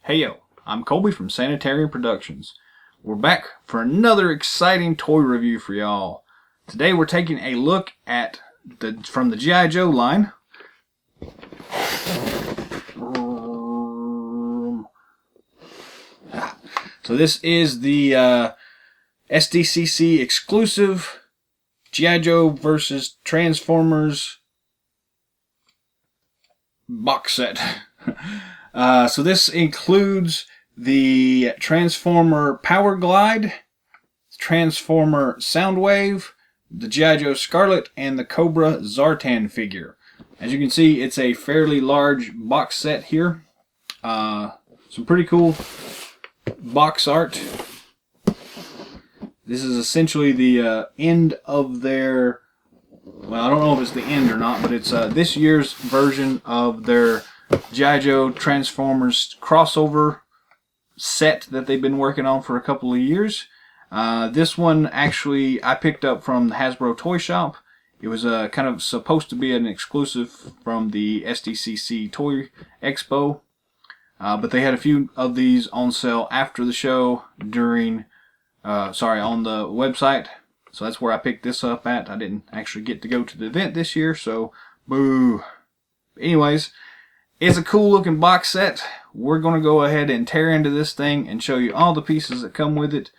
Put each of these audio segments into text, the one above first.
Hey yo, I'm Colby from Sanitarium Productions. We're back for another exciting toy review for y'all. Today we're taking a look at from the G.I. Joe line. So this is the SDCC Exclusive G.I. Joe vs. Transformers box set. So this includes the Transformer Power Glide, Transformer Soundwave, the G.I. Joe Scarlet, and the Cobra Zartan figure. As you can see, it's a fairly large box set here. Some pretty cool box art. This is essentially the end of their, well, I don't know if it's the end or not, but it's this year's version of their G.I. Joe Transformers crossover set that they've been working on for a couple of years. This one actually I picked up from the Hasbro Toy Shop. It was kind of supposed to be an exclusive from the SDCC Toy Expo, but they had a few of these on sale after the show during, on the website. So that's where I picked this up at. I didn't actually get to go to the event this year, so boo. Anyways, it's a cool looking box set. We're going to go ahead and tear into this thing and show you all the pieces that come with it.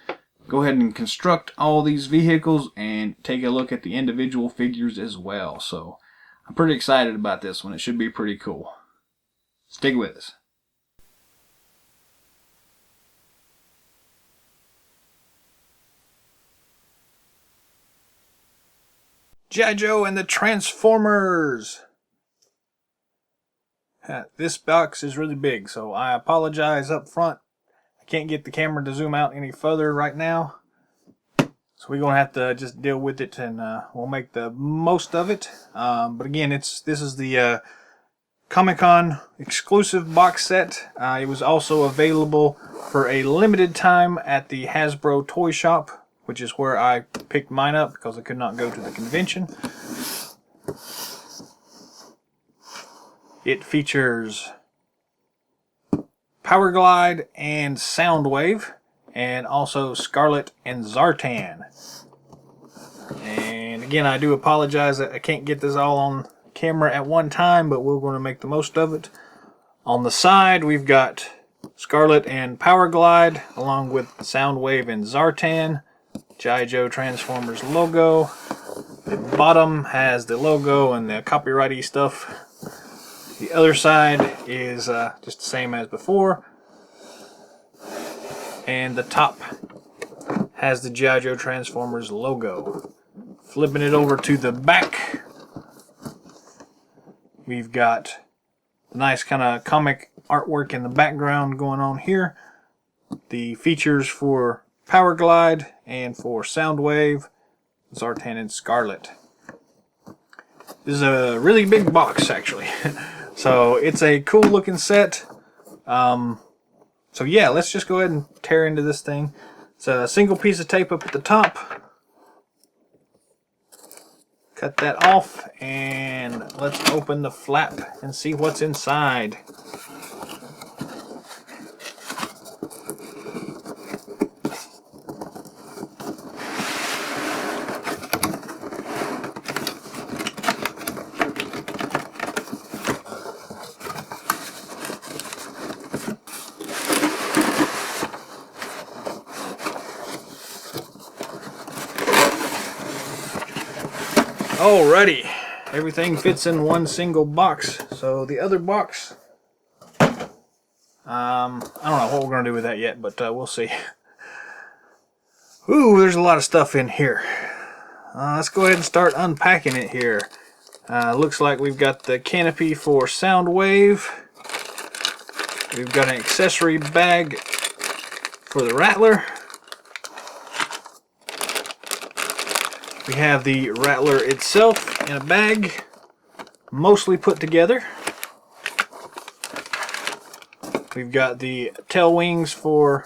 Go ahead and construct all these vehicles and take a look at the individual figures as well. So I'm pretty excited about this one. It should be pretty cool. Stick with us. G.I. Joe and the Transformers. This box is really big, so I apologize up front. I can't get the camera to zoom out any further right now, so we're gonna have to just deal with it, and we'll make the most of it. But again, this is the Comic-Con exclusive box set. It was also available for a limited time at the Hasbro Toy Shop, which is where I picked mine up because I could not go to the convention. It features Power Glide and Soundwave, and also Scarlet and Zartan. And again, I do apologize that I can't get this all on camera at one time, but we're going to make the most of it. On the side, we've got Scarlet and Power Glide, along with Soundwave and Zartan. G.I. Joe Transformers logo. The bottom has the logo and the copyrighty stuff. The other side is just the same as before. And the top has the G.I. Joe Transformers logo. Flipping it over to the back, we've got the nice kind of comic artwork in the background going on here. The features for Power Glide and for Soundwave, Zartan and Scarlet. This is a really big box, actually. So it's a cool looking set. So yeah, let's just go ahead and tear into this thing. It's a single piece of tape up at the top. Cut that off, and let's open the flap and see what's inside. Alrighty, everything fits in one single box. So the other box, I don't know what we're going to do with that yet, but we'll see. Ooh, there's a lot of stuff in here. Let's go ahead and start unpacking it here. Looks like we've got the canopy for Soundwave. We've got an accessory bag for the Rattler. We have the Rattler itself in a bag, mostly put together. We've got the tail wings for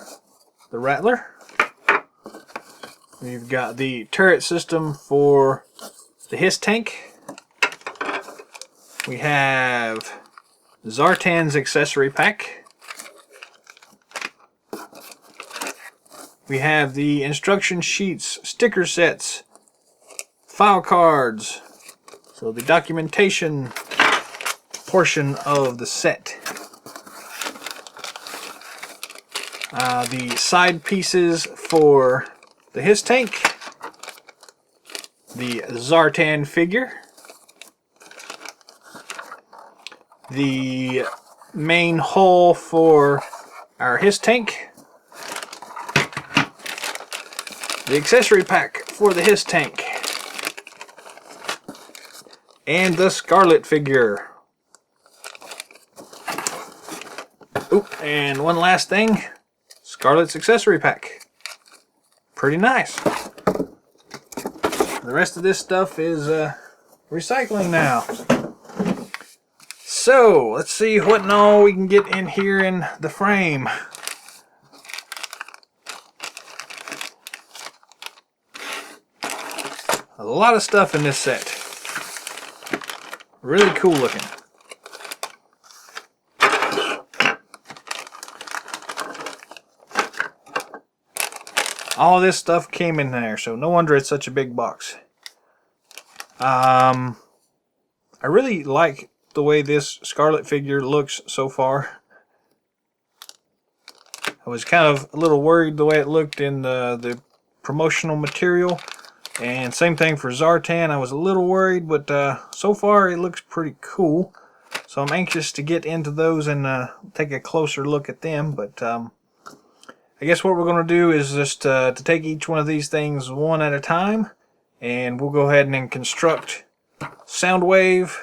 the Rattler. We've got the turret system for the Hiss tank. We have Zartan's accessory pack. We have the instruction sheets, sticker sets, file cards. So the documentation portion of the set. The side pieces for the HISS tank. The Zartan figure. The main hull for our HISS tank. The accessory pack for the HISS tank. And the Scarlet figure. Oop, and one last thing. Scarlet's accessory pack. Pretty nice. The rest of this stuff is recycling now. So, let's see what and all we can get in here in the frame. A lot of stuff in this set. Really cool looking. All this stuff came in there, so no wonder it's such a big box. I really like the way this Scarlet figure looks so far. I was kind of a little worried the way it looked in the promotional material. And same thing for Zartan. I was a little worried, but so far it looks pretty cool. So I'm anxious to get into those and take a closer look at them. But I guess what we're going to do is just to take each one of these things one at a time. And we'll go ahead and construct Soundwave.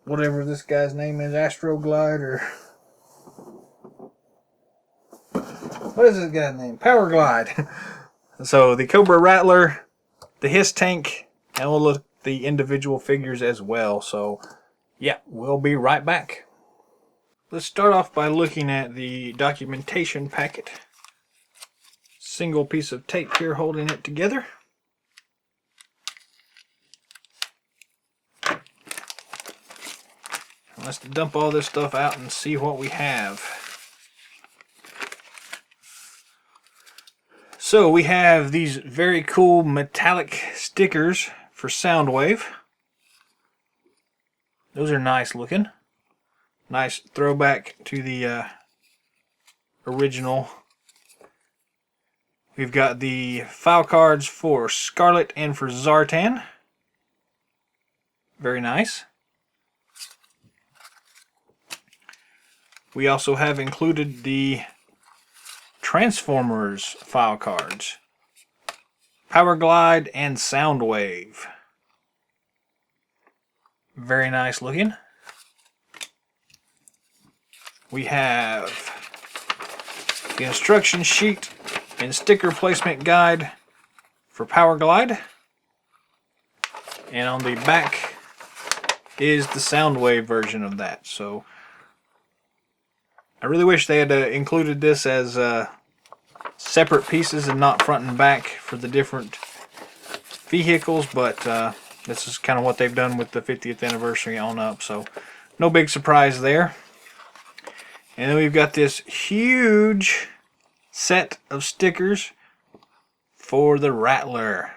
Whatever this guy's name is, Astroglide or... What is this guy's name? Powerglide. So the Cobra Rattler, the HISS tank, and we'll look at the individual figures as well. So yeah, we'll be right back. Let's start off by looking at the documentation packet. Single piece of tape here holding it together. Let's dump all this stuff out and see what we have. So we have these very cool metallic stickers for Soundwave. Those are nice looking. Nice throwback to the original. We've got the file cards for Scarlet and for Zartan. Very nice. We also have included the Transformers file cards. Powerglide and Soundwave. Very nice looking. We have the instruction sheet and sticker placement guide for Powerglide. And on the back is the Soundwave version of that. So I really wish they had included this as separate pieces and not front and back for the different vehicles, but this is kind of what they've done with the 50th anniversary on up, so no big surprise there. And then we've got this huge set of stickers for the Rattler.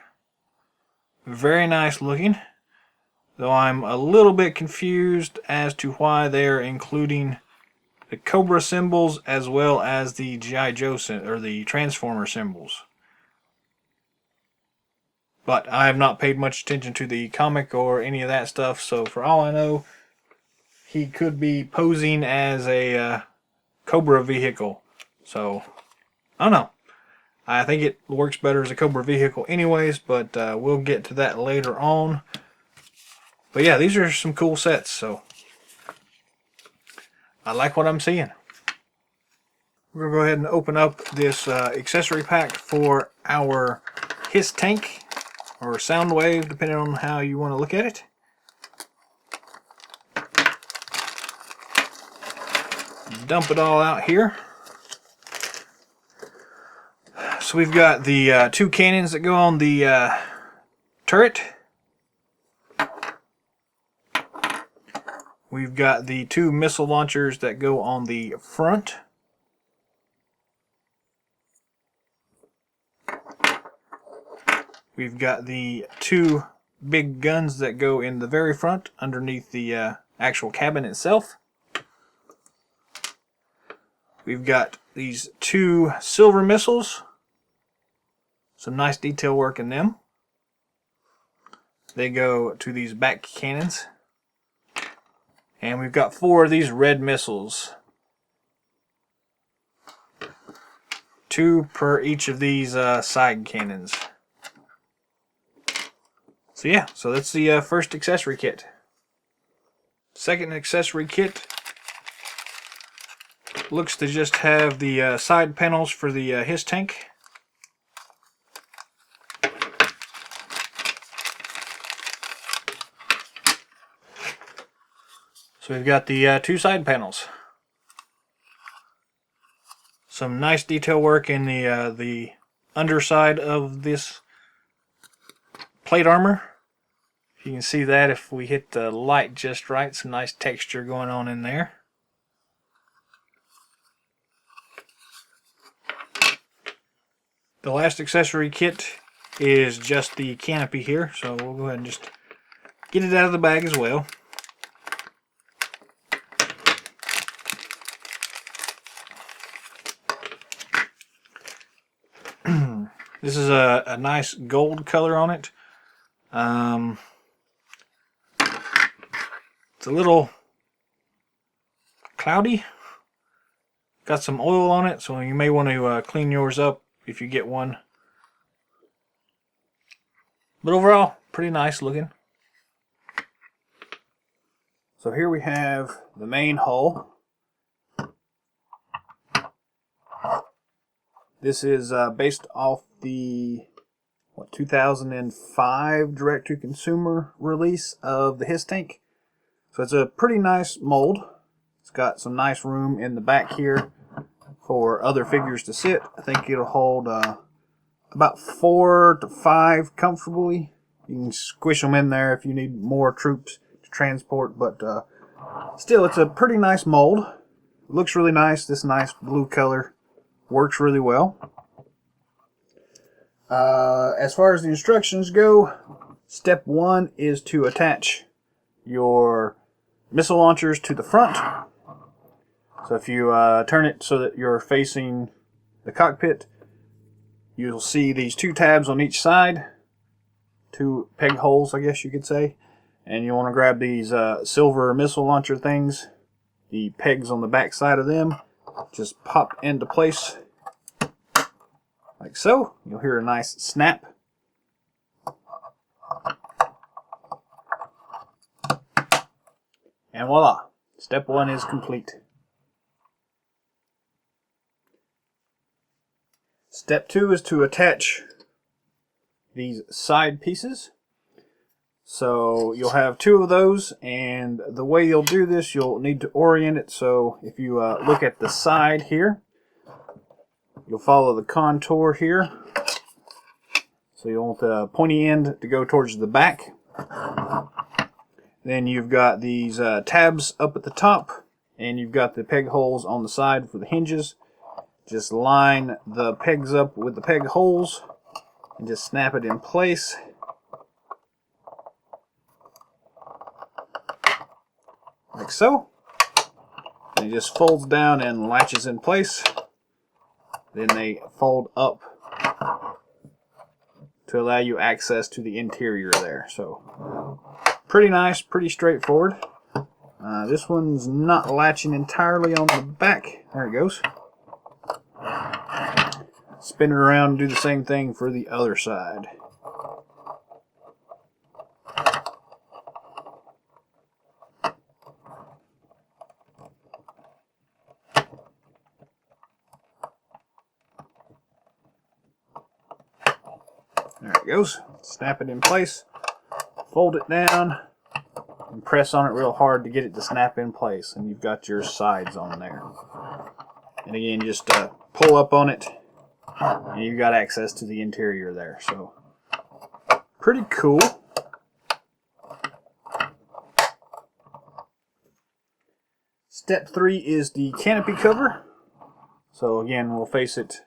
Very nice looking, though I'm a little bit confused as to why they're including the Cobra symbols as well as the G.I. Joe or the Transformer symbols. But I have not paid much attention to the comic or any of that stuff, so for all I know, he could be posing as a Cobra vehicle. So, I don't know. I think it works better as a Cobra vehicle anyways, but we'll get to that later on. But yeah, these are some cool sets, so I like what I'm seeing. We're going to go ahead and open up this accessory pack for our HISS tank, or Soundwave, depending on how you want to look at it. Dump it all out here. So we've got the two cannons that go on the turret. We've got the two missile launchers that go on the front. We've got the two big guns that go in the very front underneath the actual cabin itself. We've got these two silver missiles. Some nice detail work in them. They go to these back cannons. And we've got 4 of these red missiles. 2 per each of these side cannons. So yeah, so that's the first accessory kit. Second accessory kit looks to just have the side panels for the HISS tank. So we've got the 2 side panels. Some nice detail work in the underside of this plate armor. You can see that if we hit the light just right. Some nice texture going on in there. The last accessory kit is just the canopy here, so we'll go ahead and just get it out of the bag as well. This is a nice gold color on it. It's a little cloudy. Got some oil on it, so you may want to clean yours up if you get one. But overall, pretty nice looking. So here we have the main hull. This is based off the 2005 direct-to-consumer release of the HISS tank. So it's a pretty nice mold. It's got some nice room in the back here for other figures to sit. I think it'll hold about 4 to 5 comfortably. You can squish them in there if you need more troops to transport, but still, it's a pretty nice mold. It looks really nice. This nice blue color works really well. As far as the instructions go, step 1 is to attach your missile launchers to the front. So if you turn it so that you're facing the cockpit, you'll see these 2 tabs on each side, 2 peg holes, I guess you could say, and you want to grab these silver missile launcher things. The pegs on the back side of them just pop into place like so. You'll hear a nice snap. And voila, step 1 is complete. Step 2 is to attach these side pieces. So you'll have 2 of those, and the way you'll do this, you'll need to orient it. So if you look at the side here, you'll follow the contour here. So you want the pointy end to go towards the back. Then you've got these tabs up at the top, and you've got the peg holes on the side for the hinges. Just line the pegs up with the peg holes and just snap it in place. Like so. And it just folds down and latches in place. Then they fold up to allow you access to the interior there. So pretty nice, pretty straightforward. This one's not latching entirely on the back. There it goes. Spin it around and do the same thing for the other side. There it goes. Snap it in place. Fold it down and press on it real hard to get it to snap in place, and you've got your sides on there. And again, just pull up on it and you've got access to the interior there. So pretty cool. Step 3 is the canopy cover. So again, we'll face it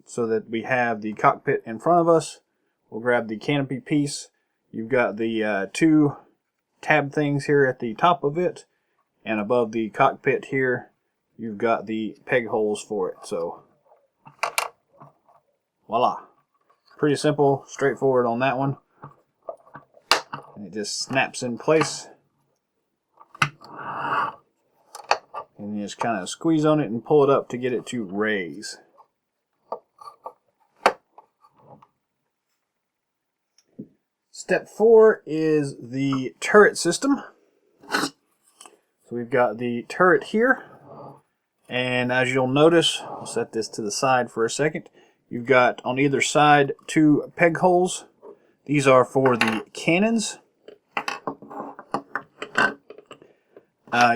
so that we have the cockpit in front of us. We'll grab the canopy piece. You've got the two tab things here at the top of it, and above the cockpit here you've got the peg holes for it. So voila, pretty simple, straightforward on that one. And it just snaps in place, and you just kind of squeeze on it and pull it up to get it to raise. Step 4 is the turret system. So we've got the turret here, and as you'll notice, I'll set this to the side for a second. You've got on either side two peg holes. These are for the cannons.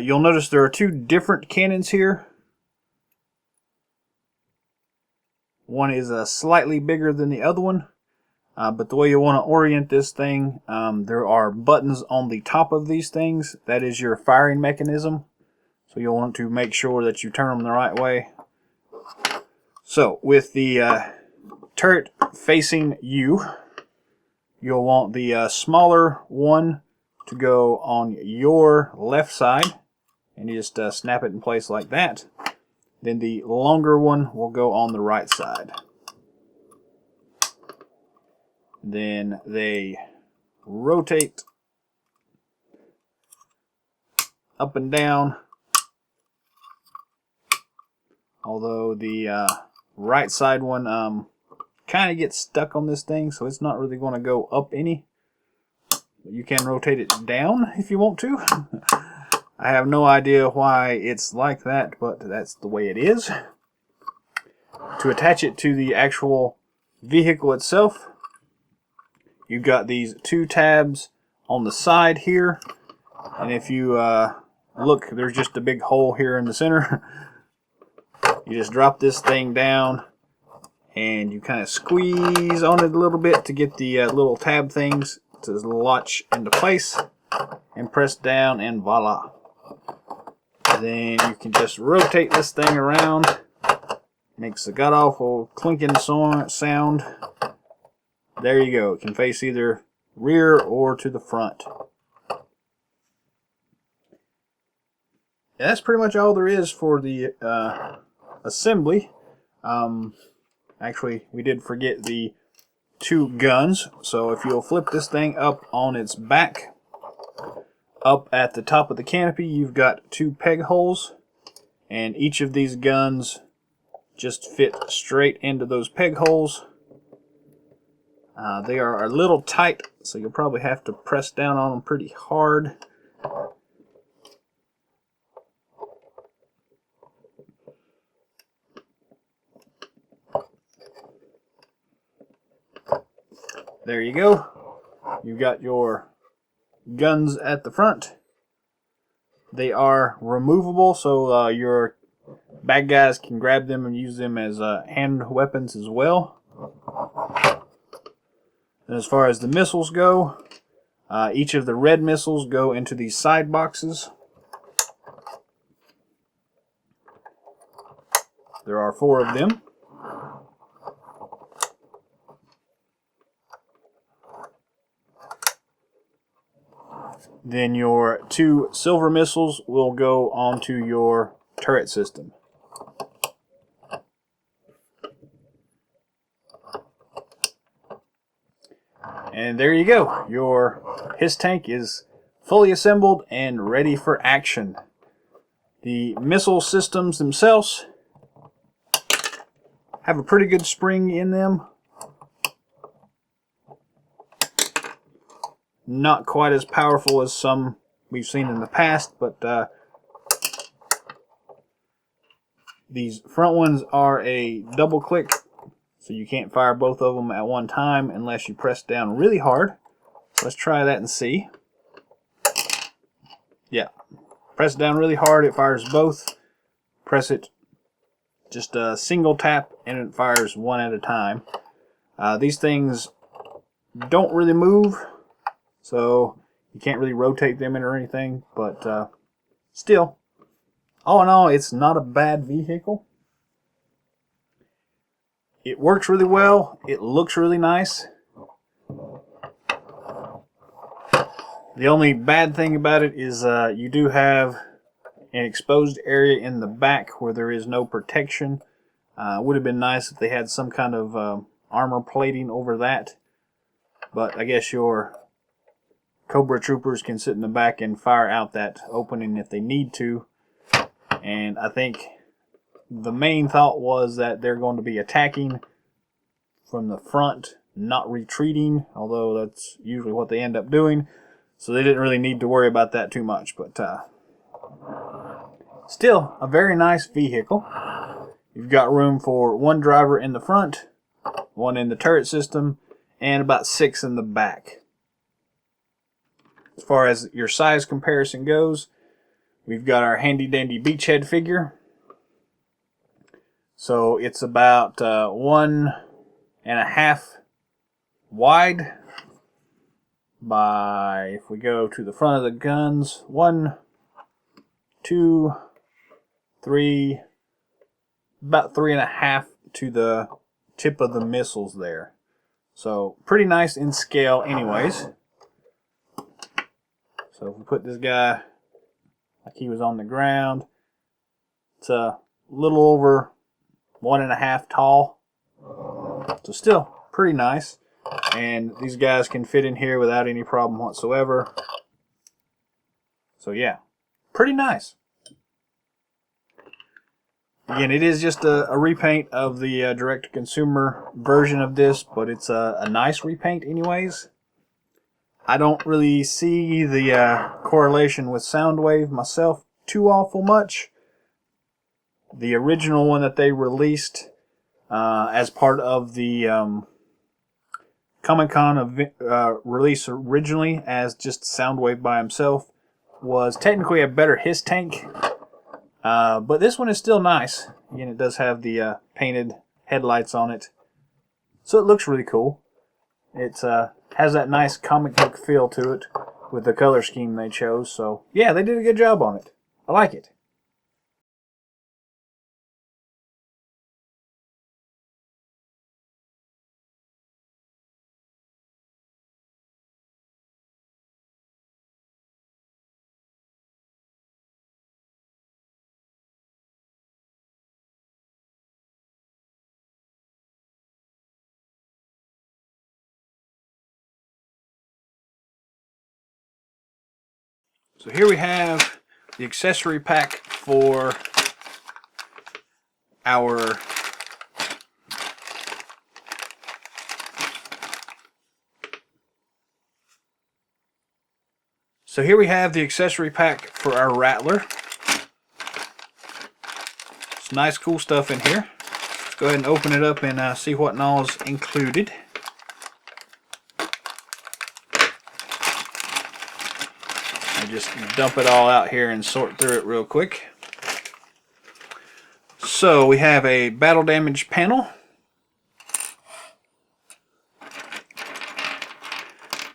You'll notice there are two different cannons here. One is slightly bigger than the other one. But the way you want to orient this thing, there are buttons on the top of these things. That is your firing mechanism. So you'll want to make sure that you turn them the right way. So with the turret facing you, you'll want the smaller one to go on your left side. And you just snap it in place like that. Then the longer one will go on the right side. Then they rotate up and down, although the right side one kind of gets stuck on this thing, so it's not really going to go up any. You can rotate it down if you want to. I have no idea why it's like that, but that's the way it is. To attach it to the actual vehicle itself, you've got these two tabs on the side here, and if you look, there's just a big hole here in the center. You just drop this thing down and you kind of squeeze on it a little bit to get the little tab things to latch into place, and press down, and voila. Then you can just rotate this thing around. Makes a god awful clinking sound. There you go. It can face either rear or to the front. That's pretty much all there is for the assembly. Actually, we did forget the two guns. So if you'll flip this thing up on its back, up at the top of the canopy, you've got two peg holes, and each of these guns just fit straight into those peg holes. They are a little tight, so you'll probably have to press down on them pretty hard. There you go. You've got your guns at the front. They are removable, so your bad guys can grab them and use them as hand weapons as well. And as far as the missiles go, each of the red missiles go into these side boxes. There are 4 of them. Then your 2 silver missiles will go onto your turret system. And there you go. Your HISS tank is fully assembled and ready for action. The missile systems themselves have a pretty good spring in them. Not quite as powerful as some we've seen in the past, but these front ones are a double click, so you can't fire both of them at one time unless you press down really hard. Let's try that and see. Yeah, press down really hard, it fires both. Press it just a single tap and it fires one at a time. These things don't really move, so you can't really rotate them in or anything, but still, all in all, it's not a bad vehicle. It works really well. It looks really nice. The only bad thing about it is you do have an exposed area in the back where there is no protection. Would have been nice if they had some kind of armor plating over that. But I guess your Cobra troopers can sit in the back and fire out that opening if they need to. And I think the main thought was that they're going to be attacking from the front, not retreating, although that's usually what they end up doing. So they didn't really need to worry about that too much. But still, a very nice vehicle. You've got room for one driver in the front, one in the turret system, and about 6 in the back. As far as your size comparison goes, we've got our handy dandy beachhead figure. So it's about 1.5 wide by, if we go to the front of the guns, 1, 2, 3, about 3.5 to the tip of the missiles there. So pretty nice in scale anyways. So if we put this guy like he was on the ground, it's a little over 1.5 tall. So still pretty nice. And these guys can fit in here without any problem whatsoever. So yeah, pretty nice. Again, it is just a repaint of the direct-to-consumer version of this, but it's a nice repaint anyways. I don't really see the correlation with Soundwave myself too awful much. The original one that they released as part of the Comic-Con release originally as just Soundwave by himself was technically a better hiss tank. But this one is still nice. Again, it does have the painted headlights on it. So it looks really cool. It has that nice comic book feel to it with the color scheme they chose. So yeah, they did a good job on it. I like it. So here we have the accessory pack for our Rattler. It's nice cool stuff in here. Let's go ahead and open it up and see what all's included. Just dump it all out here and sort through it real quick. So we have a battle damage panel.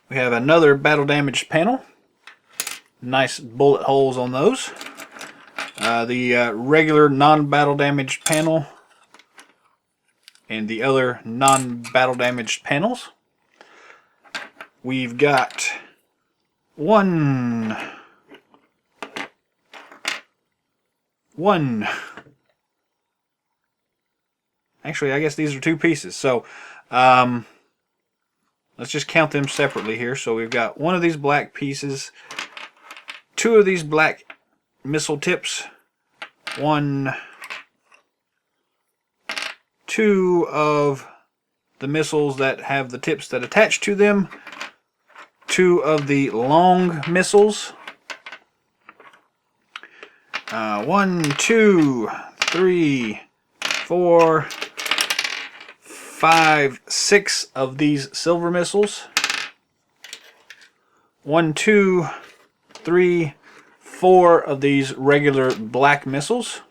We have another battle damage panel. Nice bullet holes on those. The regular non-battle damaged panel and the other non-battle damaged panels. We've got one. Actually, I guess these are 2 pieces. So let's just count them separately here. So we've got 1 of these black pieces, 2 of these black missile tips, 2 of the missiles that have the tips that attach to them, 2 of the long missiles, 1, 2, 3, 4, 5, 6 of these silver missiles, 1, 2, 3, 4 of these regular black missiles.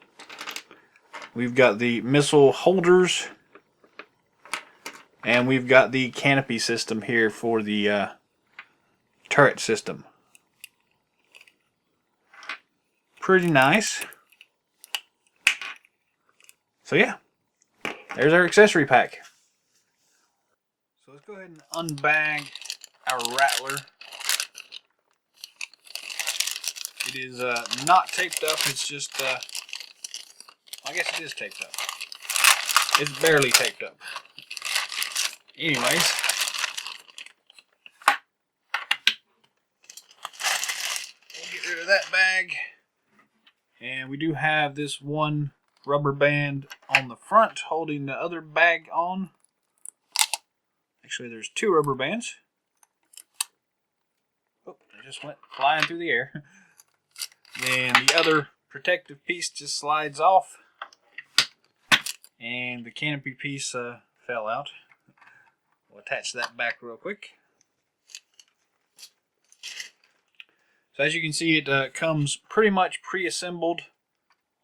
We've got the missile holders, and we've got the canopy system here for the turret system. Pretty nice. So yeah, there's our accessory pack. So let's go ahead and unbag our rattler. It is not taped up. It's just, I guess it is taped up. It's barely taped up. Anyways, we'll get rid of that bag. And we do have this one rubber band on the front holding the other bag on. Actually, there's two rubber bands. Oh, they just went flying through the air. Then the other protective piece just slides off. And the canopy piece fell out. We'll attach that back real quick. So as you can see, it comes pretty much pre-assembled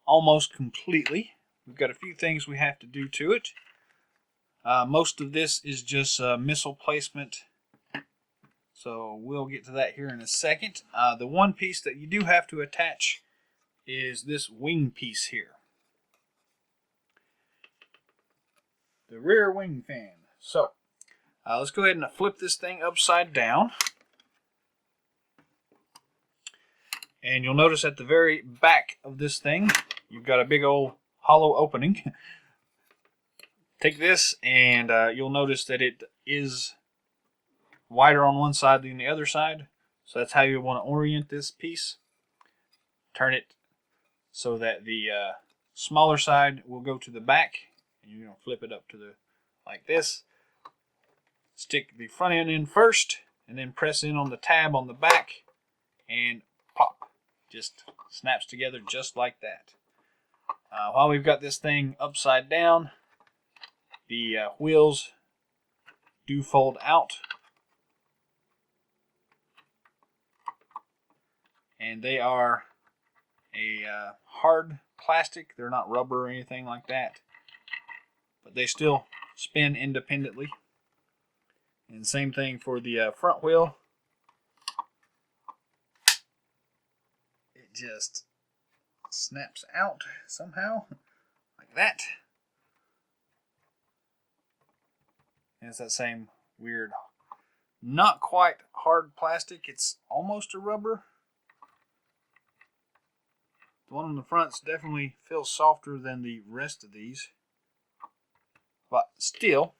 almost completely. We've got a few things we have to do to it. Most of this is just missile placement. So we'll get to that here in a second. The one piece that you do have to attach is this wing piece here. The rear wing fan. So let's go ahead and flip this thing upside down. And you'll notice at the very back of this thing, you've got a big old hollow opening. Take this and you'll notice that it is wider on one side than the other side. So that's how you want to orient this piece. Turn it so that the smaller side will go to the back. And you're going to flip it up to the like this. Stick the front end in first and then press in on the tab on the back and pop. Just snaps together just like that. While we've got this thing upside down, the wheels do fold out. And they are a hard plastic. They're not rubber or anything like that. But they still spin independently. And same thing for the front wheel. It just snaps out somehow, like that. And it's that same weird, not quite hard plastic. It's almost a rubber. The one on the front definitely feels softer than the rest of these. But still,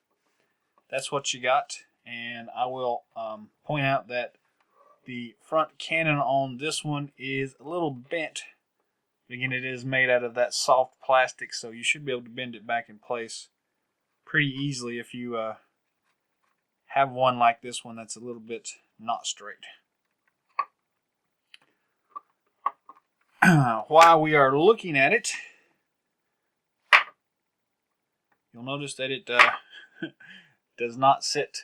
that's what you got. And I will point out that the front cannon on this one is a little bent. Again, it is made out of that soft plastic, so you should be able to bend it back in place pretty easily if you have one like this one that's a little bit not straight. While we are looking at it, you'll notice that it does not sit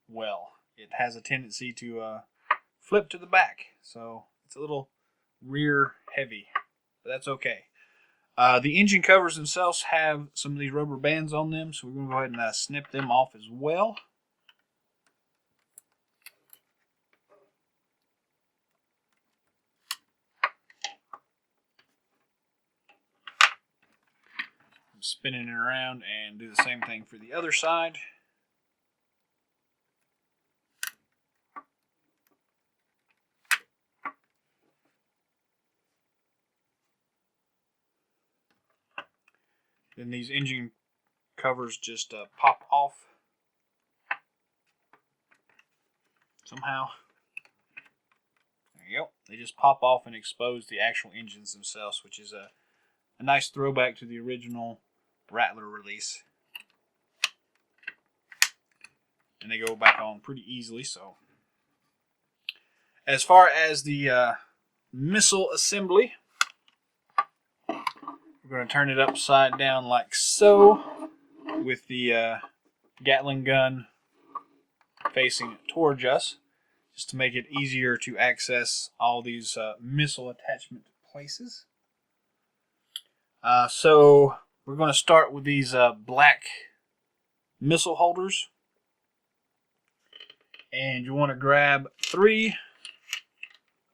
well. It has a tendency to flip to the back, so it's a little rear heavy, but that's okay. The engine covers themselves have some of these rubber bands on them, so we're going to go ahead and snip them off as well. I'm spinning it around and do the same thing for the other side. Then these engine covers just pop off somehow. There you go. They just pop off and expose the actual engines themselves, which is a nice throwback to the original Rattler release. And they go back on pretty easily. So, as far as the missile assembly, we're going to turn it upside down like so, with the Gatling gun facing towards us, just to make it easier to access all these missile attachment places. So we're going to start with these black missile holders, and you want to grab 3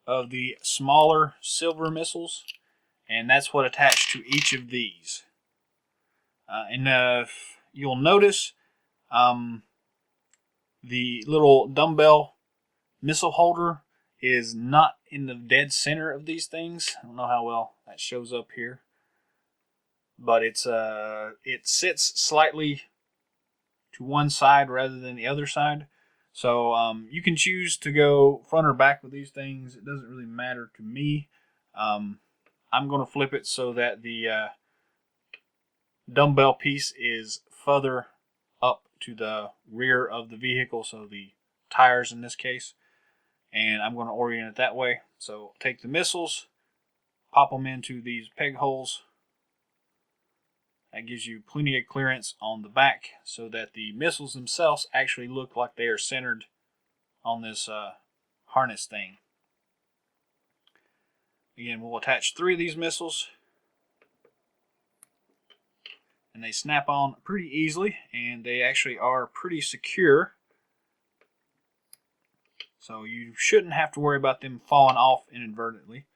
of the smaller silver missiles. And that's what attached to each of these. And you'll notice the little dumbbell missile holder is not in the dead center of these things. I don't know how well that shows up here, but it sits slightly to one side rather than the other side. So you can choose to go front or back with these things. It doesn't really matter to me. I'm going to flip it so that the dumbbell piece is further up to the rear of the vehicle, so the tires in this case, and I'm going to orient it that way. So take the missiles, pop them into these peg holes. That gives you plenty of clearance on the back so that the missiles themselves actually look like they are centered on this harness thing. Again, we'll attach 3 of these missiles, and they snap on pretty easily, and they actually are pretty secure. So you shouldn't have to worry about them falling off inadvertently.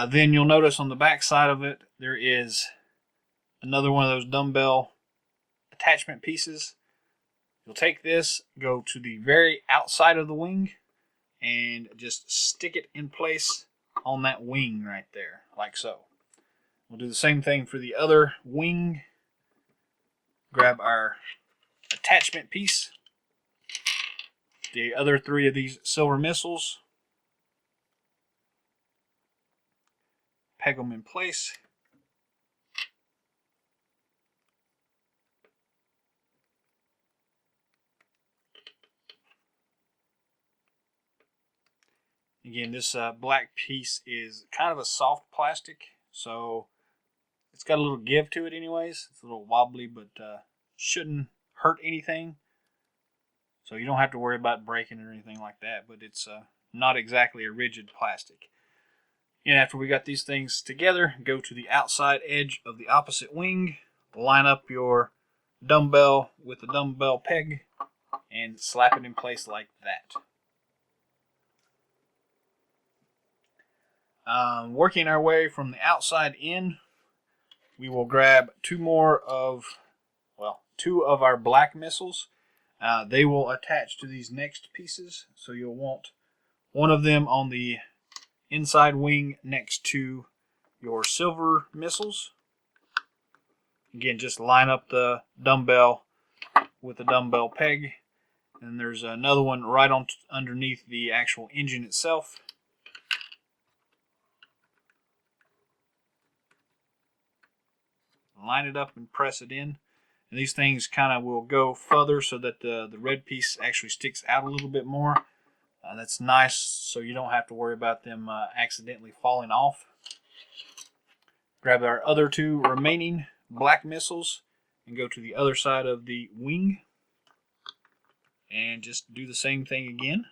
Then you'll notice on the back side of it, there is another one of those dumbbell attachment pieces. You'll take this, go to the very outside of the wing, and just stick it in place on that wing right there, like so. We'll do the same thing for the other wing. Grab our attachment piece, the other 3 of these silver missiles, peg them in place. Again, this black piece is kind of a soft plastic, so it's got a little give to it anyways. It's a little wobbly, but shouldn't hurt anything. So you don't have to worry about breaking it or anything like that, but it's not exactly a rigid plastic. And after we got these things together, go to the outside edge of the opposite wing, line up your dumbbell with the dumbbell peg, and slap it in place like that. Working our way from the outside in, we will grab 2 of our black missiles. They will attach to these next pieces, so you'll want one of them on the inside wing next to your silver missiles. Again, just line up the dumbbell with the dumbbell peg, and there's another one right on underneath the actual engine itself. Line it up and press it in, and these things kind of will go further so that the red piece actually sticks out a little bit more. That's nice, so you don't have to worry about them accidentally falling off. Grab our other 2 remaining black missiles and go to the other side of the wing and just do the same thing again.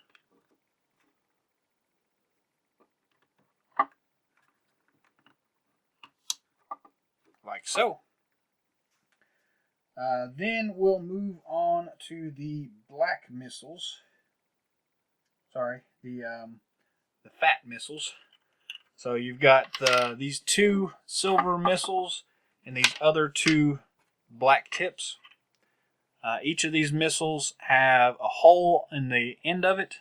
Like so. Then we'll move on to the black missiles. Sorry, the fat missiles. So you've got these 2 silver missiles and these other 2 black tips. Each of these missiles have a hole in the end of it,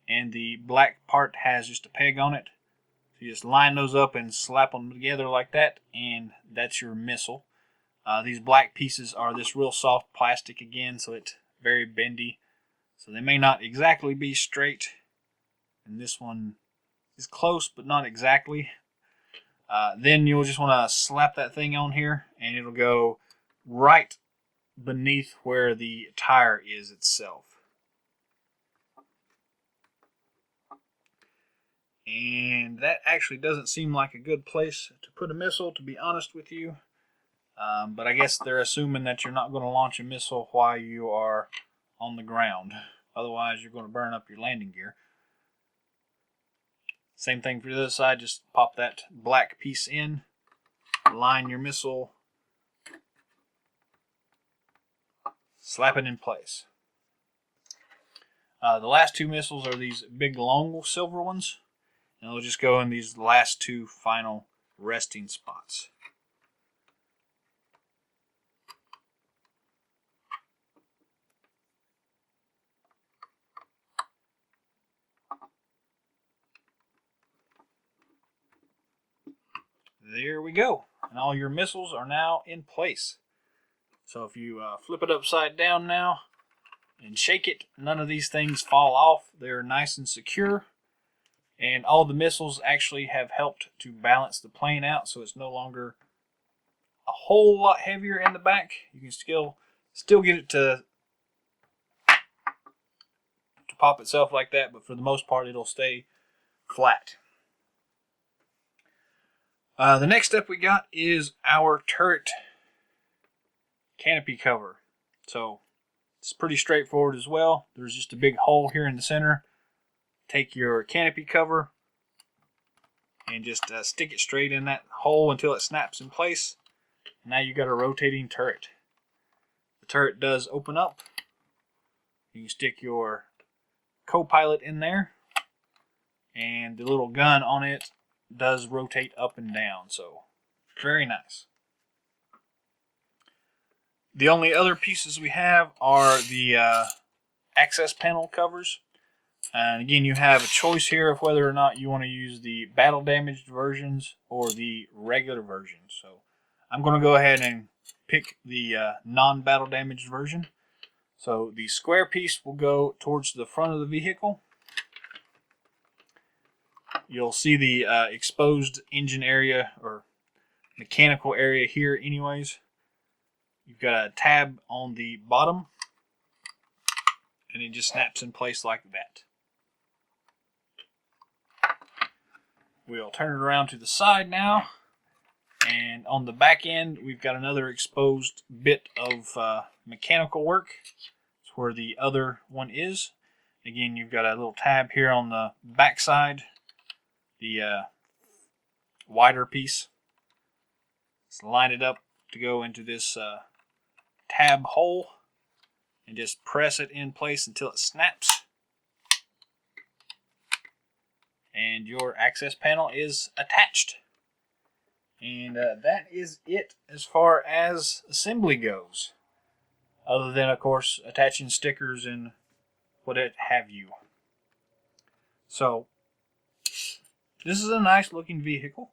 and the black part has just a peg on it. So you just line those up and slap them together like that, and that's your missile. These black pieces are this real soft plastic again, so it's very bendy. So they may not exactly be straight, and this one is close but not exactly. Then you'll just want to slap that thing on here, and it'll go right beneath where the tire is itself. And that actually doesn't seem like a good place to put a missile, to be honest with you. But I guess they're assuming that you're not going to launch a missile while you are on the ground. Otherwise, you're going to burn up your landing gear. Same thing for the other side. Just pop that black piece in, line your missile, slap it in place. The last 2 missiles are these big long silver ones, and they'll just go in these last 2 final resting spots. there we go. And all your missiles are now in place. So if you flip it upside down now and shake it, none of these things fall off. They're nice and secure. And all the missiles actually have helped to balance the plane out, so it's no longer a whole lot heavier in the back. You can still get it to pop itself like that, but for the most part it'll stay flat. The next step we got is our turret canopy cover. So it's pretty straightforward as well. There's just a big hole here in the center. Take your canopy cover and just stick it straight in that hole until it snaps in place. Now you got a rotating turret. The turret does open up. You can stick your co-pilot in there, and the little gun on it does rotate up and down, so very nice. The only other pieces we have are the access panel covers. And again, you have a choice here of whether or not you want to use the battle damaged versions or the regular versions. So I'm going to go ahead and pick the non-battle damaged version. So the square piece will go towards the front of the vehicle. You'll see the exposed engine area or mechanical area here anyways. You've got a tab on the bottom, and it just snaps in place like that. We'll turn it around to the side now, and on the back end we've got another exposed bit of mechanical work. It's where the other one is. Again, you've got a little tab here on the back side, the wider piece. Just line it up to go into this tab hole and just press it in place until it snaps. And your access panel is attached. And that is it as far as assembly goes. Other than, of course, attaching stickers and what have you. So, this is a nice looking vehicle.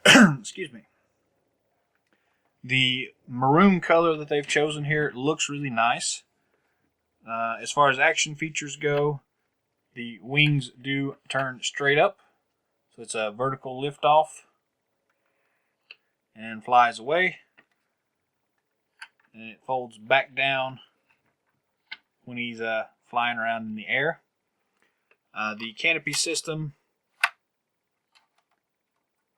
Excuse me. The maroon color that they've chosen here looks really nice. As far as action features go, the wings do turn straight up, so it's a vertical liftoff and flies away. And it folds back down when he's flying around in the air. The canopy system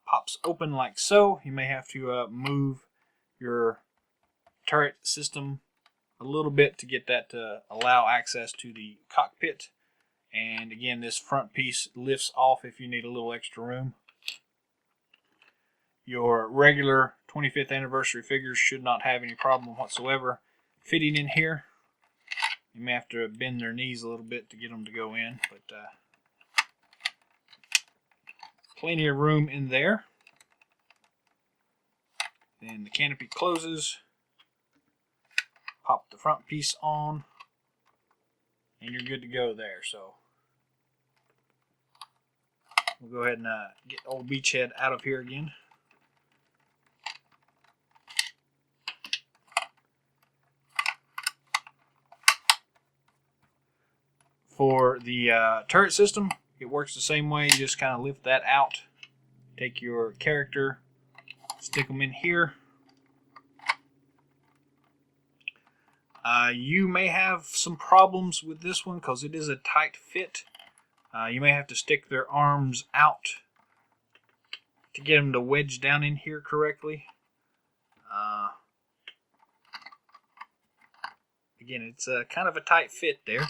pops open like so. You may have to move your turret system a little bit to get that to allow access to the cockpit. And again, this front piece lifts off if you need a little extra room. Your regular 25th anniversary figures should not have any problem whatsoever fitting in here. You may have to bend their knees a little bit to get them to go in, but plenty of room in there. Then the canopy closes. Pop the front piece on, and you're good to go there. So we'll go ahead and get old Beachhead out of here again. For the turret system, it works the same way. You just kind of lift that out, take your character, stick them in here. You may have some problems with this one because it is a tight fit. You may have to stick their arms out to get them to wedge down in here correctly. Again, it's kind of a tight fit there.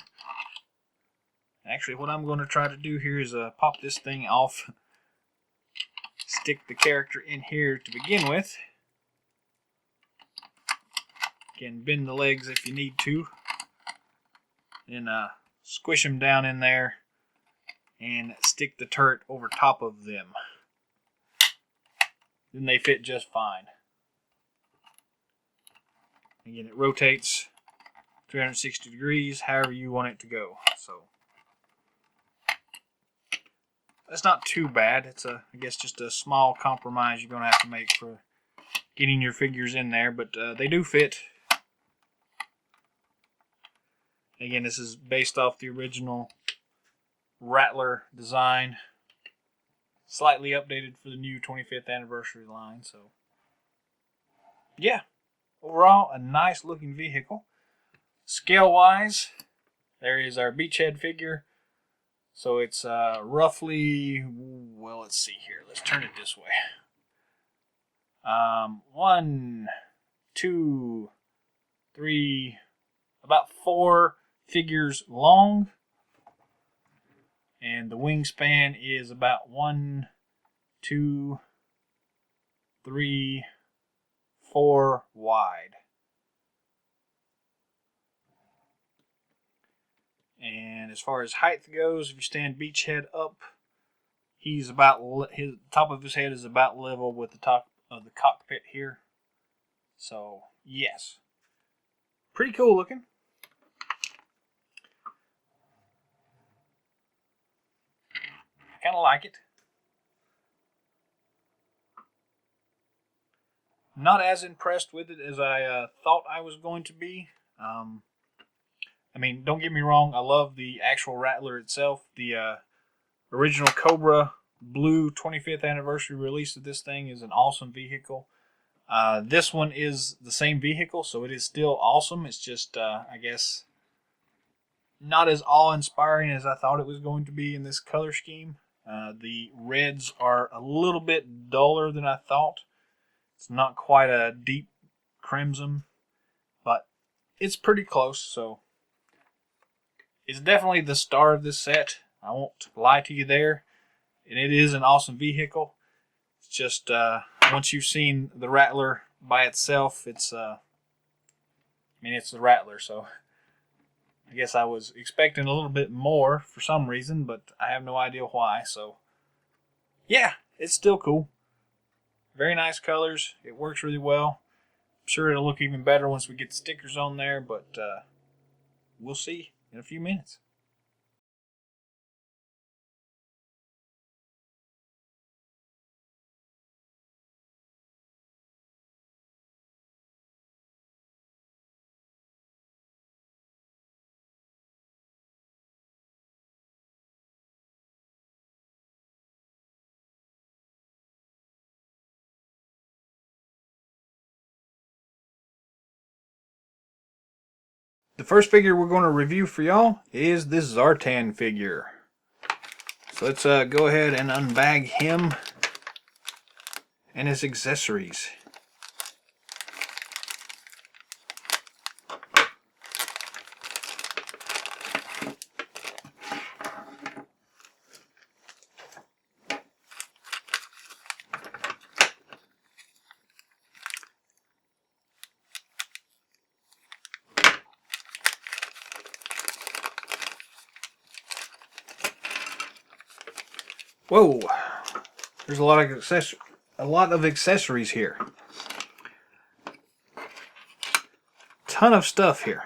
Actually, what I'm going to try to do here is pop this thing off, stick the character in here to begin with. Again, bend the legs if you need to. Then squish them down in there and stick the turret over top of them. Then they fit just fine. Again, it rotates 360 degrees, however you want it to go. So that's not too bad. It's I guess just a small compromise you're going to have to make for getting your figures in there, but they do fit. Again, this is based off the original Rattler design, slightly updated for the new 25th anniversary line. So, yeah, overall, a nice looking vehicle. Scale wise, there is our beachhead figure. So it's roughly, well, let's see here. Let's turn it this way. 1, 2, 3, about 4 figures long. And the wingspan is about 1, 2, 3, 4 wide. And as far as height goes, if you stand beachhead up, he's about, his top of his head is about level with the top of the cockpit here. So, yes. Pretty cool looking. I kind of like it. Not as impressed with it as I thought I was going to be. I mean, don't get me wrong, I love the actual Rattler itself. The original Cobra Blue 25th anniversary release of this thing is an awesome vehicle. This one is the same vehicle, so it is still awesome. It's just, I guess, not as awe-inspiring as I thought it was going to be in this color scheme. The reds are a little bit duller than I thought. It's not quite a deep crimson, but it's pretty close, so it's definitely the star of this set. I won't lie to you there. And it is an awesome vehicle. It's just, once you've seen the Rattler by itself, it's, it's the Rattler, so I guess I was expecting a little bit more for some reason, but I have no idea why, so yeah, it's still cool. Very nice colors. It works really well. I'm sure it'll look even better once we get the stickers on there, but we'll see in a few minutes. The first figure we're going to review for y'all is this Zartan figure. So let's go ahead and unbag him and his accessories. Whoa, there's a lot of accessories here. Ton of stuff here.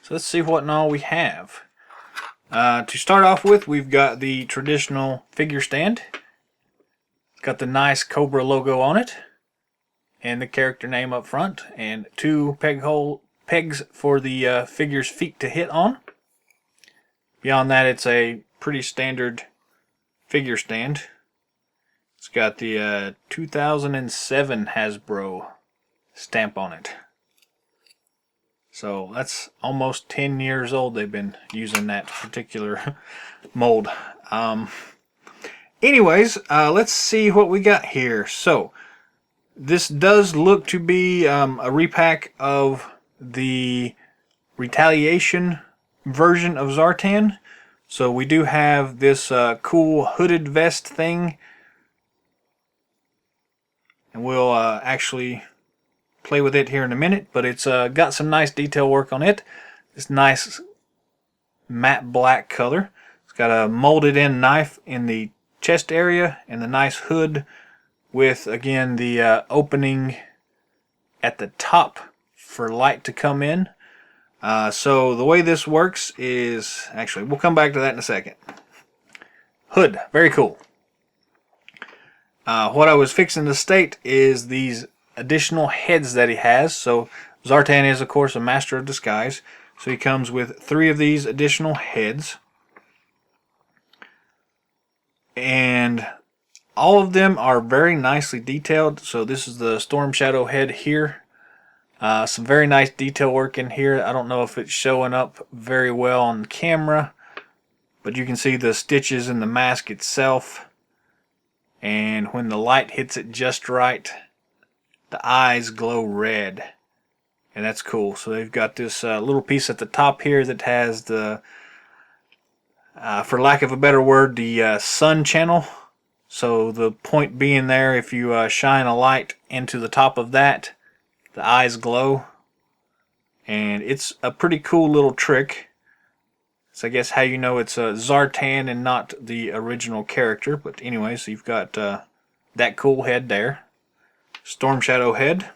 So let's see what and all we have. To start off with, we've got the traditional figure stand. It's got the nice Cobra logo on it, and the character name up front, and 2 pegs for the figure's feet to hit on. Beyond that, it's a pretty standard figure stand. It's got the 2007 Hasbro stamp on it. So that's almost 10 years old they've been using that particular mold. Anyways, let's see what we got here. So this does look to be a repack of the Retaliation version of Zartan. So we do have this cool hooded vest thing, and we'll actually play with it here in a minute, but it's got some nice detail work on it. This nice matte black color. It's got a molded in knife in the chest area and the nice hood with, again, the opening at the top for light to come in. So the way this works is, actually, we'll come back to that in a second. Hood, very cool. What I was fixing to state is these additional heads that he has. So Zartan is, of course, a master of disguise. So he comes with 3 of these additional heads. And all of them are very nicely detailed. So this is the Storm Shadow head here. Some very nice detail work in here. I don't know if it's showing up very well on camera, but you can see the stitches in the mask itself. And when the light hits it just right, the eyes glow red. And that's cool. So they've got this little piece at the top here that has the, for lack of a better word, the sun channel. So the point being there, if you shine a light into the top of that, the eyes glow. And it's a pretty cool little trick. So I guess how you know it's Zartan and not the original character. But anyway, so you've got that cool head there. Storm Shadow head.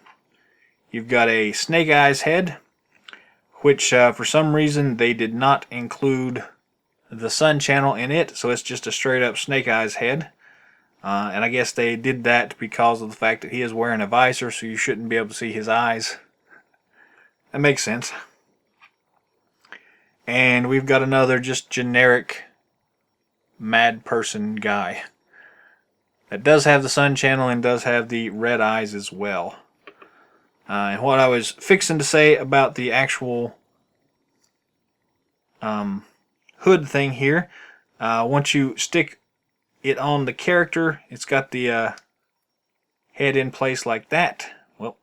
You've got a Snake Eyes head, which for some reason they did not include the sun channel in it. So it's just a straight up Snake Eyes head. And I guess they did that because of the fact that he is wearing a visor, so you shouldn't be able to see his eyes. That makes sense. And we've got another just generic mad person guy that does have the sun channel and does have the red eyes as well. And what I was fixing to say about the actual hood thing here, once you stick it on the character, it's got the head in place like that. Well,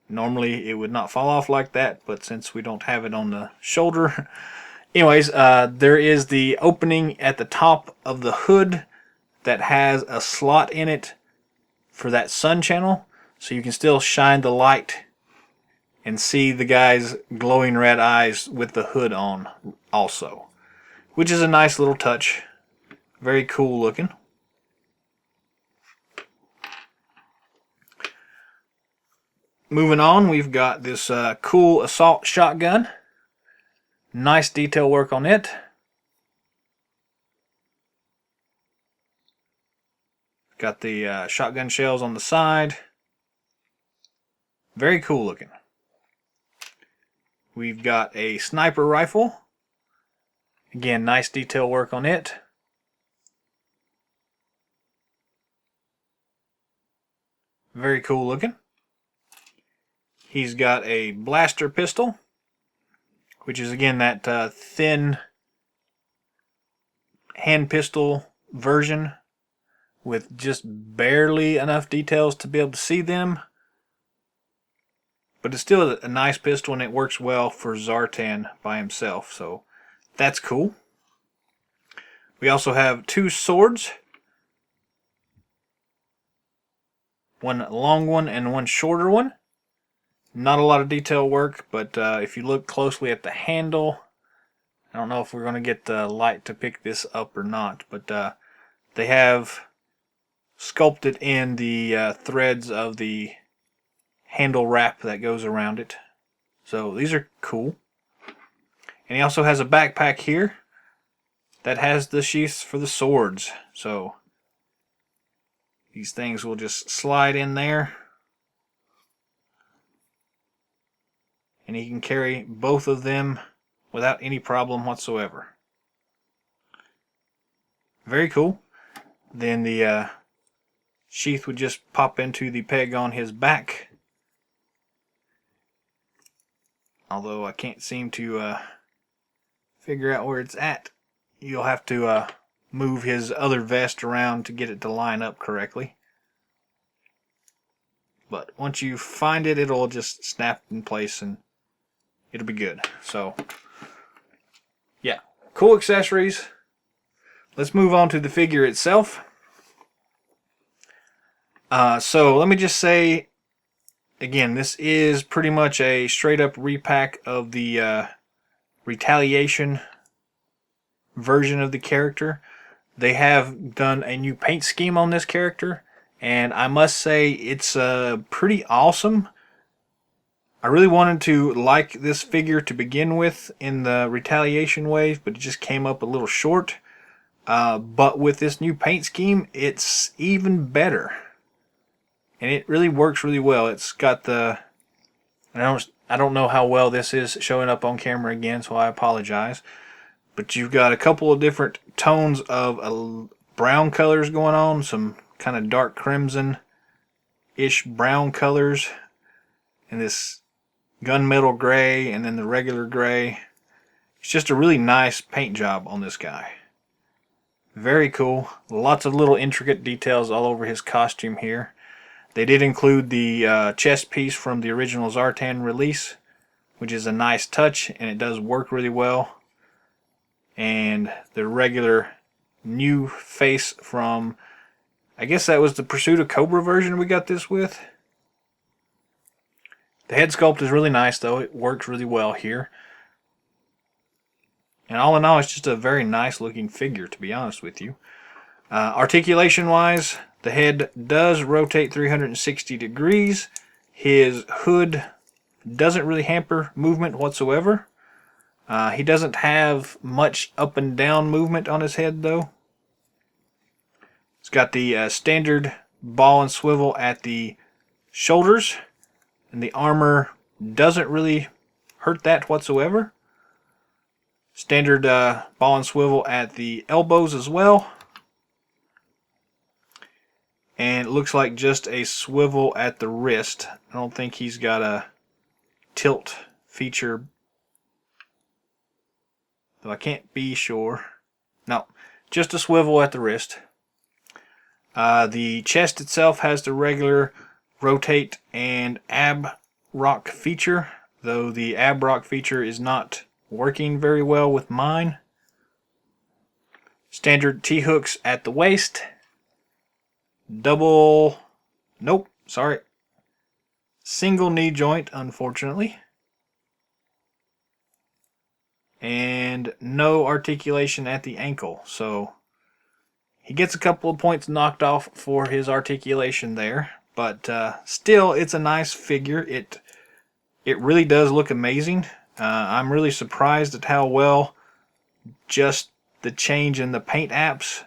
normally it would not fall off like that, but since we don't have it on the shoulder. Anyways, there is the opening at the top of the hood that has a slot in it for that sun channel, so you can still shine the light and see the guy's glowing red eyes with the hood on also, which is a nice little touch. Very cool looking. Moving on, we've got this cool assault shotgun. Nice detail work on it. Got the shotgun shells on the side. Very cool looking. We've got a sniper rifle. Again, nice detail work on it. Very cool looking. He's got a blaster pistol, which is again that thin hand pistol version with just barely enough details to be able to see them. But it's still a nice pistol and it works well for Zartan by himself, so that's cool. We also have 2 swords. One long one and one shorter one. Not a lot of detail work, but if you look closely at the handle, I don't know if we're going to get the light to pick this up or not, but they have sculpted in the threads of the handle wrap that goes around it. So these are cool. And he also has a backpack here that has the sheaths for the swords. So these things will just slide in there. And he can carry both of them without any problem whatsoever. Very cool. Then the sheath would just pop into the peg on his back. Although I can't seem to figure out where it's at. You'll have to move his other vest around to get it to line up correctly. But once you find it, it'll just snap in place and it'll be good. So, yeah, cool accessories. Let's move on to the figure itself. So let me just say, again, this is pretty much a straight up repack of the Retaliation version of the character. They have done a new paint scheme on this character, and I must say it's pretty awesome. I really wanted to like this figure to begin with in the Retaliation wave, but it just came up a little short. But with this new paint scheme, it's even better. And it really works really well. It's got the... I don't know how well this is showing up on camera again, so I apologize. But you've got a couple of different tones of brown colors going on. Some kind of dark crimson-ish brown colors. And this gunmetal gray, and then the regular gray. It's just a really nice paint job on this guy. Very cool. Lots of little intricate details all over his costume here. They did include the chest piece from the original Zartan release, which is a nice touch, and it does work really well. And the regular new face from, I guess that was the Pursuit of Cobra version we got this with. The head sculpt is really nice, though. It works really well here. And all in all, it's just a very nice looking figure, to be honest with you. Articulation wise, the head does rotate 360 degrees. His hood doesn't really hamper movement whatsoever. He doesn't have much up and down movement on his head, though. It's got the standard ball and swivel at the shoulders, and the armor doesn't really hurt that whatsoever. Standard ball and swivel at the elbows as well. And it looks like just a swivel at the wrist. I don't think he's got a tilt feature, though I can't be sure. No, just a swivel at the wrist. The chest itself has the regular rotate and ab rock feature, though the ab rock feature is not working very well with mine. Standard T-hooks at the waist. Single knee joint, unfortunately. And no articulation at the ankle, so he gets a couple of points knocked off for his articulation there, but still, it's a nice figure. It really does look amazing. I'm really surprised at how well just the change in the paint apps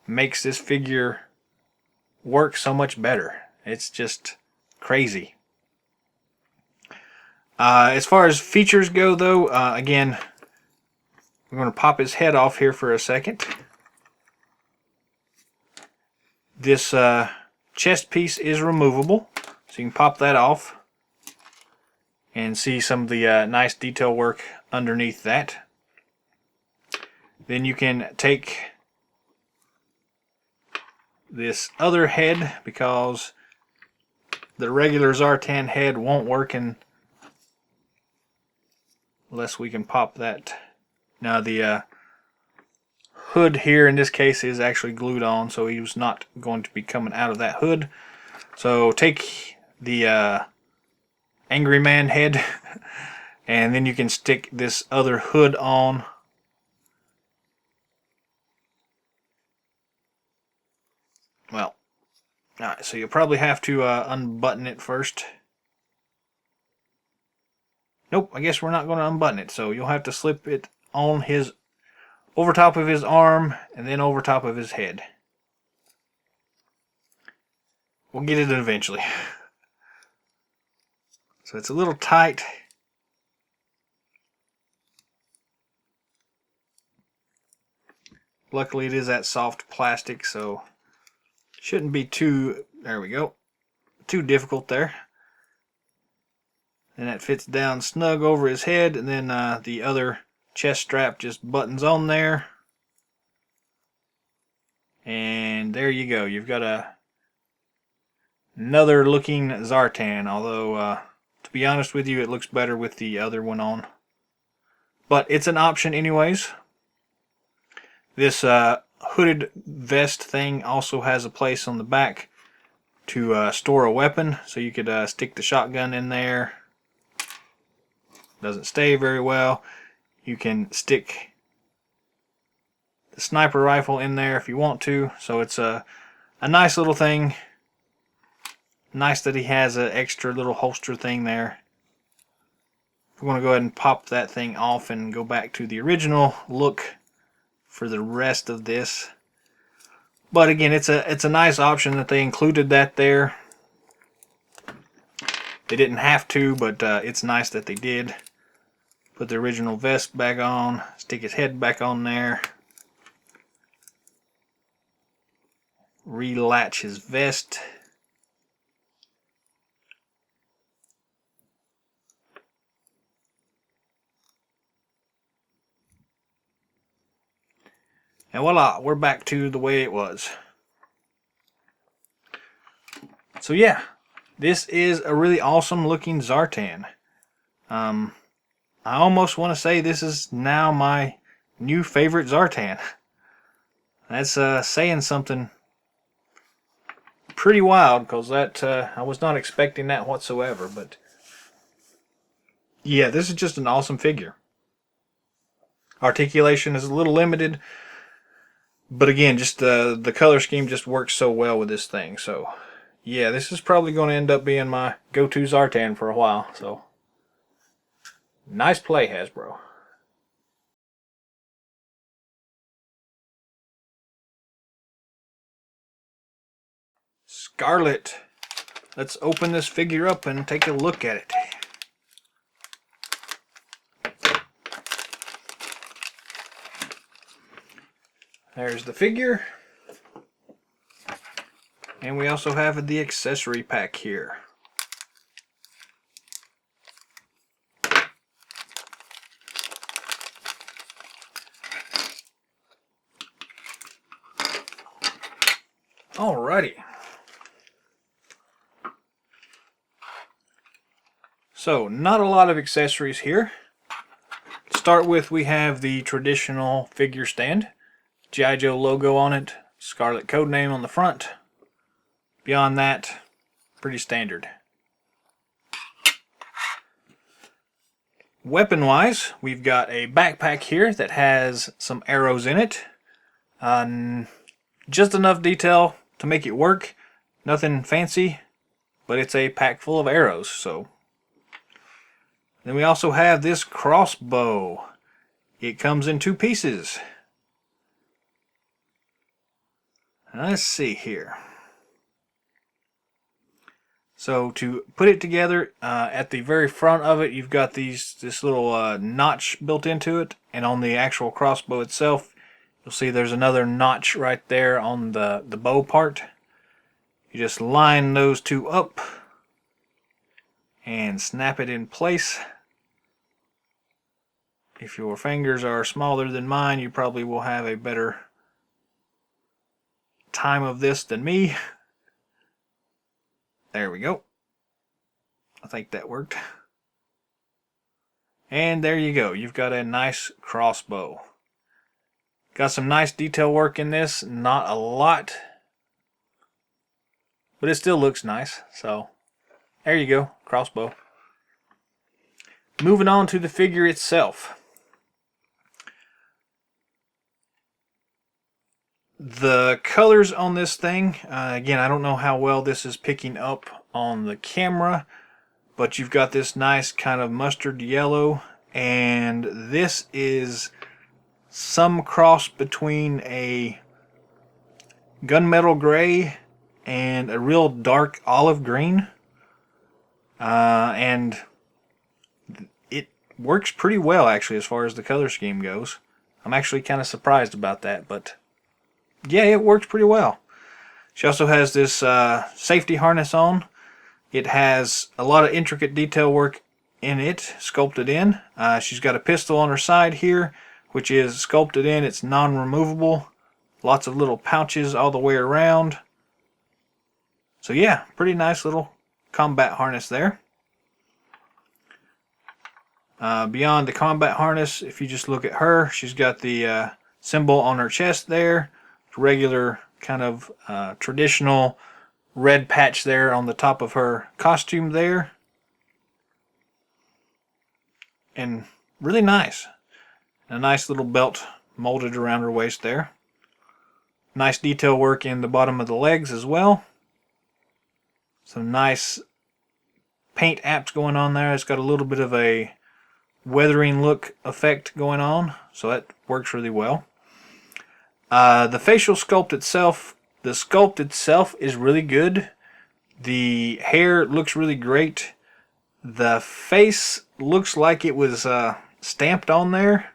makes this figure work so much better. It's just crazy. As far as features go, though, again, we're going to pop his head off here for a second. This chest piece is removable, so you can pop that off and see some of the nice detail work underneath that. Then you can take this other head, because the regular Zartan head won't work unless we can pop that. Now the hood here in this case is actually glued on, so he was not going to be coming out of that hood. So take the Angry Man head and then you can stick this other hood on. Well, alright, so you'll probably have to unbutton it first. Nope, I guess we're not going to unbutton it, so you'll have to slip it on his over top of his arm and then over top of his head. We'll get it eventually. So it's a little tight. Luckily it is that soft plastic, so shouldn't be too, there we go, too difficult there. And that fits down snug over his head, and then the other chest strap just buttons on there. And there you go. You've got another looking Zartan, although to be honest with you, it looks better with the other one on. But it's an option anyways. This hooded vest thing also has a place on the back to store a weapon, so you could stick the shotgun in there. Doesn't stay very well. You can stick the sniper rifle in there if you want to, so it's a nice little thing. Nice that he has an extra little holster thing there. we're going to go ahead and pop that thing off and go back to the original look for the rest of this. But again, it's a nice option that they included that there. They didn't have to, but it's nice that they did. Put the original vest back on, stick his head back on there. Relatch his vest. And voila, we're back to the way it was. So yeah, this is a really awesome looking Zartan. I almost want to say this is now my new favorite Zartan. That's saying something pretty wild, because that I was not expecting that whatsoever. But yeah, this is just an awesome figure. Articulation is a little limited, but again, just the color scheme just works so well with this thing. So yeah, this is probably going to end up being my go-to Zartan for a while. So nice play, Hasbro. Scarlet. Let's open this figure up and take a look at it. There's the figure. And we also have the accessory pack here. Alrighty. So, not a lot of accessories here. To start with, we have the traditional figure stand. G.I. Joe logo on it, Scarlet codename on the front. Beyond that, pretty standard. Weapon-wise, we've got a backpack here that has some arrows in it. Just enough detail to make it work. Nothing fancy, but it's a pack full of arrows. So then we also have this crossbow. It comes in 2 pieces. Let's see here. So to put it together, at the very front of it, you've got this little notch built into it, and on the actual crossbow itself, you'll see there's another notch right there on the bow part. You just line those 2 up and snap it in place. If your fingers are smaller than mine, you probably will have a better time of this than me. There we go. I think that worked. And there you go. You've got a nice crossbow. Got some nice detail work in this. Not a lot, but it still looks nice. So there you go. Crossbow. Moving on to the figure itself. The colors on this thing, again, I don't know how well this is picking up on the camera, but you've got this nice kind of mustard yellow, and this is some cross between a gunmetal gray and a real dark olive green. And it works pretty well, actually, as far as the color scheme goes. I'm actually kind of surprised about that, but yeah, it works pretty well. She also has this safety harness on. It has a lot of intricate detail work in it, sculpted in. She's got a pistol on her side here, which is sculpted in. It's non-removable. Lots of little pouches all the way around. So yeah, pretty nice little combat harness there. Beyond the combat harness, if you just look at her, she's got the symbol on her chest there. Regular kind of traditional red patch there on the top of her costume there. And really nice. A nice little belt molded around her waist there. Nice detail work in the bottom of the legs as well. Some nice paint apps going on there. It's got a little bit of a weathering look effect going on, so that works really well. The facial sculpt itself, the sculpt itself is really good. The hair looks really great. The face looks like it was stamped on there.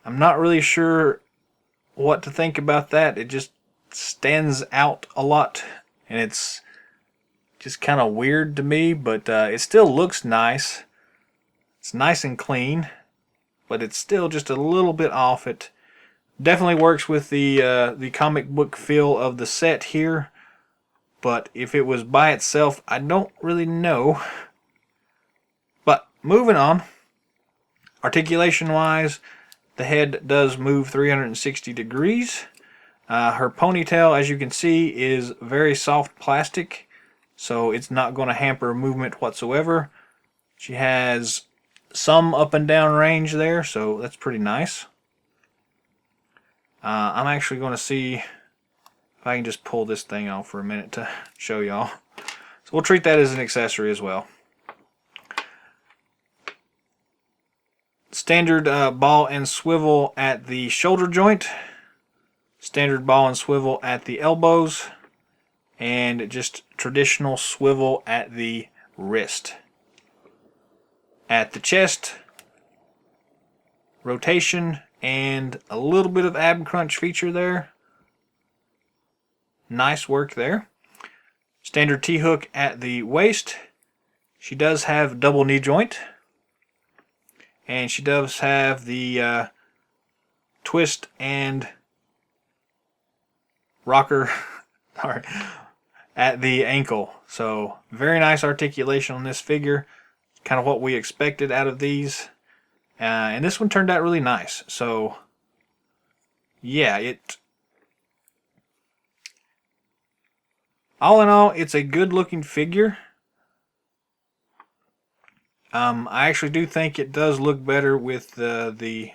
I'm not really sure what to think about that. It just stands out a lot, and it's just kind of weird to me, but it still looks nice. It's nice and clean, but it's still just a little bit off it. Definitely works with the comic book feel of the set here, but if it was by itself, I don't really know. But moving on, articulation-wise, the head does move 360 degrees. Her ponytail, as you can see, is very soft plastic, so it's not going to hamper movement whatsoever. She has some up and down range there, so that's pretty nice. I'm actually going to see if I can just pull this thing off for a minute to show y'all. So we'll treat that as an accessory as well. Standard ball and swivel at the shoulder joint. Standard ball and swivel at the elbows. And just traditional swivel at the wrist. At the chest, rotation and a little bit of ab crunch feature there. Nice work there. Standard T-hook at the waist. She does have double knee joint. And she does have the twist and rocker at the ankle. So very nice articulation on this figure. Kind of what we expected out of these. And this one turned out really nice. So yeah, all in all, it's a good looking figure. I actually do think it does look better with the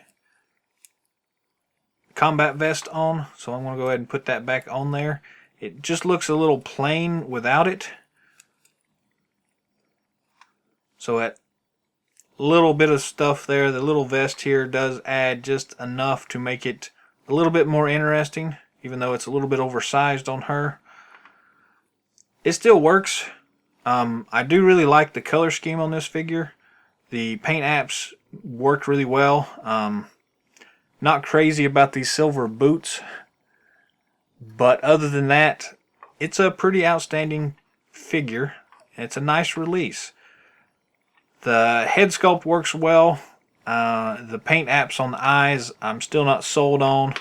combat vest on, so I'm going to go ahead and put that back on there. It just looks a little plain without it. So that little bit of stuff there, the little vest here, does add just enough to make it a little bit more interesting, even though it's a little bit oversized on her. It still works. I do really like the color scheme on this figure. The paint apps worked really well. Not crazy about these silver boots, but other than that, it's a pretty outstanding figure. It's a nice release. The head sculpt works well. The paint apps on the eyes, I'm still not sold on.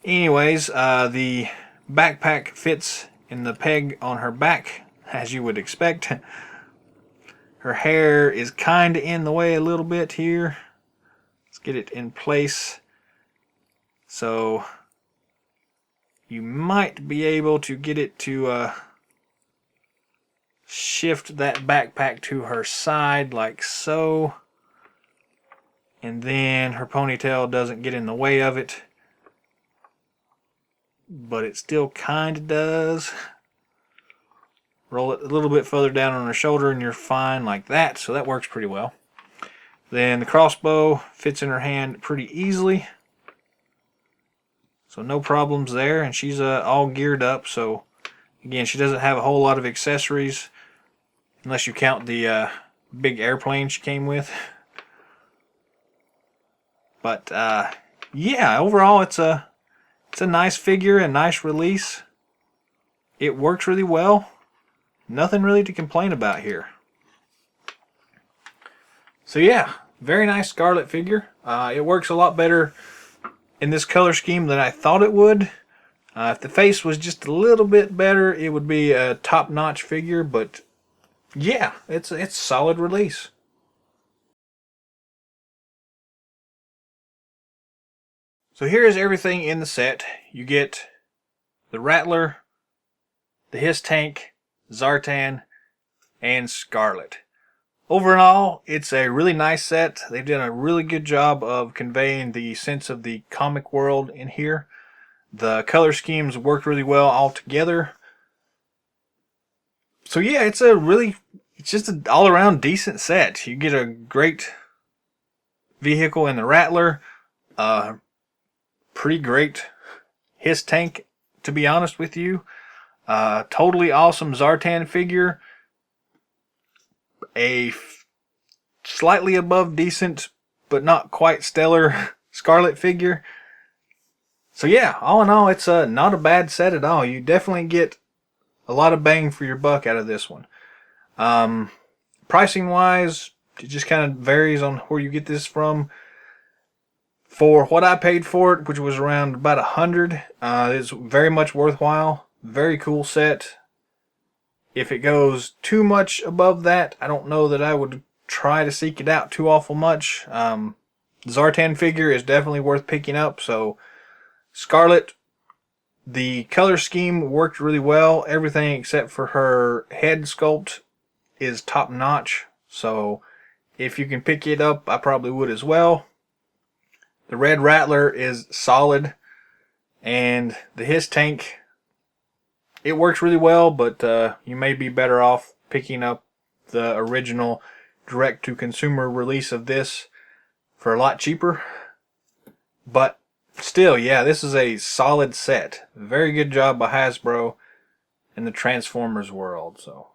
Anyways, the backpack fits in the peg on her back, as you would expect. Her hair is kind of in the way a little bit here. Let's get it in place. So you might be able to get it to shift that backpack to her side like so. And then her ponytail doesn't get in the way of it. But it still kind of does. Roll it a little bit further down on her shoulder and you're fine like that. So that works pretty well. Then the crossbow fits in her hand pretty easily. So no problems there. And she's all geared up. So again, she doesn't have a whole lot of accessories. Unless you count the big airplane she came with. But yeah, overall it's a nice figure, a nice release. It works really well. Nothing really to complain about here. So yeah, very nice Scarlet figure. It works a lot better in this color scheme than I thought it would. If the face was just a little bit better, it would be a top-notch figure, but yeah, it's a solid release. So here is everything in the set. You get the Rattler, the Hiss Tank, Zartan, and Scarlet. Overall, it's a really nice set. They've done a really good job of conveying the sense of the comic world in here. The color schemes worked really well all together. So yeah, it's a really it's just an all-around decent set. You get a great vehicle in the Rattler, pretty great Hiss tank, to be honest with you. Totally awesome Zartan figure. A slightly above decent, but not quite stellar Scarlet figure. So yeah, all in all, it's not a bad set at all. You definitely get a lot of bang for your buck out of this one. Pricing wise, it just kind of varies on where you get this from. For what I paid for it, which was around about $100, it's very much worthwhile. Very cool set. If it goes too much above that, I don't know that I would try to seek it out too awful much. Zartan figure is definitely worth picking up. So Scarlet, the color scheme worked really well. Everything except for her head sculpt is top notch. So if you can pick it up, I probably would as well. The Red Rattler is solid, and the Hiss tank, it works really well, but you may be better off picking up the original direct-to-consumer release of this for a lot cheaper. But still, yeah, this is a solid set. Very good job by Hasbro in the Transformers world. So